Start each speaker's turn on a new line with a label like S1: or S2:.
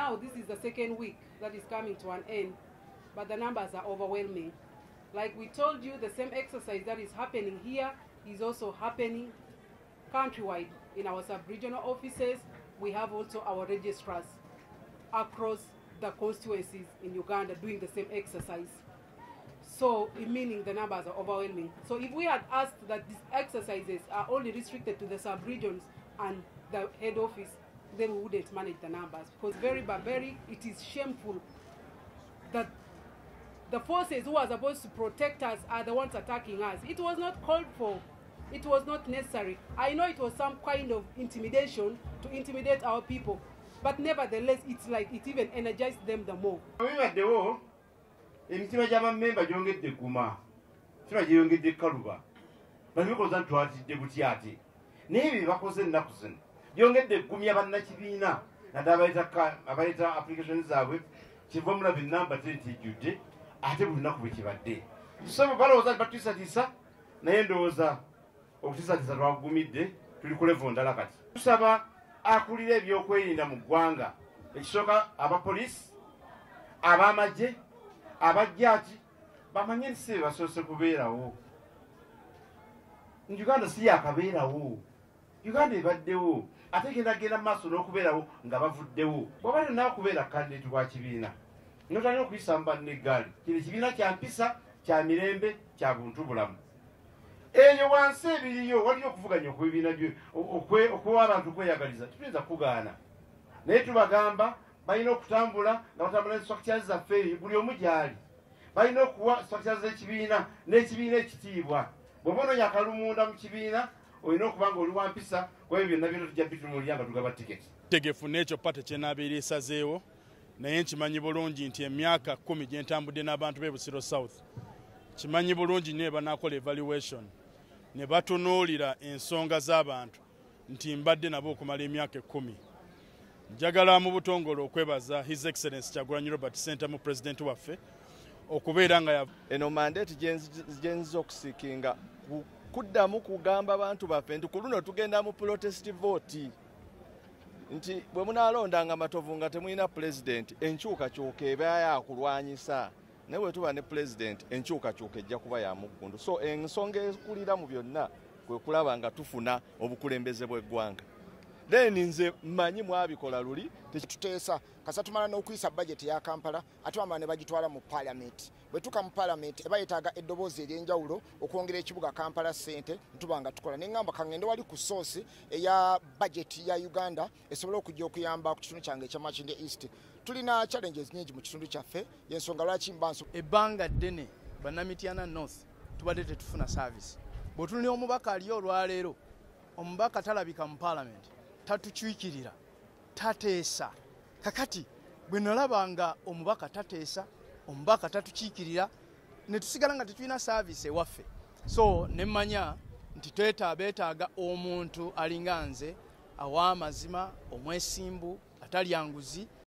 S1: now this is the second week that is coming to an end, but the numbers are overwhelming. Like we told you, the same exercise that is happening here is also happening countrywide. In our sub-regional offices, we have also our registrars across the constituencies in Uganda doing the same exercise. So, meaning the numbers are overwhelming. So if we had asked that these exercises are only restricted to the sub-regions and the head office, then we wouldn't manage the numbers. Because very barbaric, it is shameful that the forces who are supposed to protect us are the ones attacking us. It was not called for. It was not necessary. I know it was some kind of intimidation to intimidate our people, but nevertheless, it's like it even energized them the more.
S2: Emitima gy'abamemba gyongedde guma kiba gyeyongedde kaluba babikoza ntwatidde butya ate naye bye bakoze ennaku zino byongedde gumya bannakibiina naddala abayita application zaabwe kiva mulaba ennamba tentijjudde ate buli lunaku bwe kibadde so balowooza batwisatiisa naye ndowooza okutisatiisa twagumidde tuli ku level ndala kati tusaba akulira ebyokwerinda mu ggwanga ekisooka abapoliisi ab'amagye abajjaji bamanye nti si basoose kubeerawo. Uganda si yakabeerawo, Uganda ebaddewo ate genda maaso n'okubeerawo nga bavuddewo. Bw'aba alina okubeera kandidate wa kibiina notalina okuyisa mu banne eggaali. Kino ekibiina kya mpisa, kya mirembe, kya buntu bulamu. Eyo wansi ebiriyo waliyo okuvuganya okubibiina okuwa abantu okweyagaliza tetuyinza kugaana. Naye tubagamba balina okutambula nga batambula structures zaffe buli omu gyali. Balina okuwa structures z'ekibiina n'ekibiina ekitiibwa. Bw'oba onoonya akalumunda mu kibiina olina okuba nga oli wa mpisa ku ebyo byonna byonna tujja bitunulira nga tugaba tiketi.
S3: Tegefu n'ekyo pate kyenaabeera esazeewo naye nkimanyi bulungi nti emyaka 10 gye ntambudde n'abantu b'e Busiro South. Kimanyi bulungi ne banaakola evaluation ne batunuulira ensonga z'abantu nti mbadde nabo okumala emyaka 10. Njagala mu butongole okwebaza His Excellency Kyagulanyi Robert Ssentamu mu president waffe okubeera nga
S4: eno mandate gyenziza okusiikinga kuddamu kugamba abantu baffe nti ku luno tugenda mu protest vote nti bwe munaalondanga amatovu nga temulina president enkyukakyuka eba yakulwanyisa naye bwe tuba ne president enkyukakyuka ejja kuba ya muggundu. So ensonga ekulira mu byonna kwe kulaba nga tufuna obukulembeze bw'eggwanga. Then nze mmanyi mwabikola luli
S5: tuteesa kasa tumala n'okuyisa budget ya Kampala ate bamala ne bagitwala mu parliament. Bwe tuka mu parliament eba yetaaga eddoboozi ery'enjawulo okwongera ekibuga Kampala ssente ntubanga tukola n'engamba kangende wali ku source eya budget ya Uganda esobola okujja okuyamba ku kitundu kyange ekya Makindye East. Tulina challenges nyingi mu kitundu kyaffe y'ensonga lwaki mbanso
S6: ebbanga ddene Bannamitiana North tubadde tetufuna service. Bwe tulina omubaka aliyo olwaleero omubaka talabika mu parliament tatukiikirira tateesa kakati bwe nalabanga omubaka tateesa omubaka tatukiikirira ne tusigala nga tetulina service ewaffe. So nemmanya nti beetaaga omuntu alinga nze aw'amazima omwesimbu atalya nguzi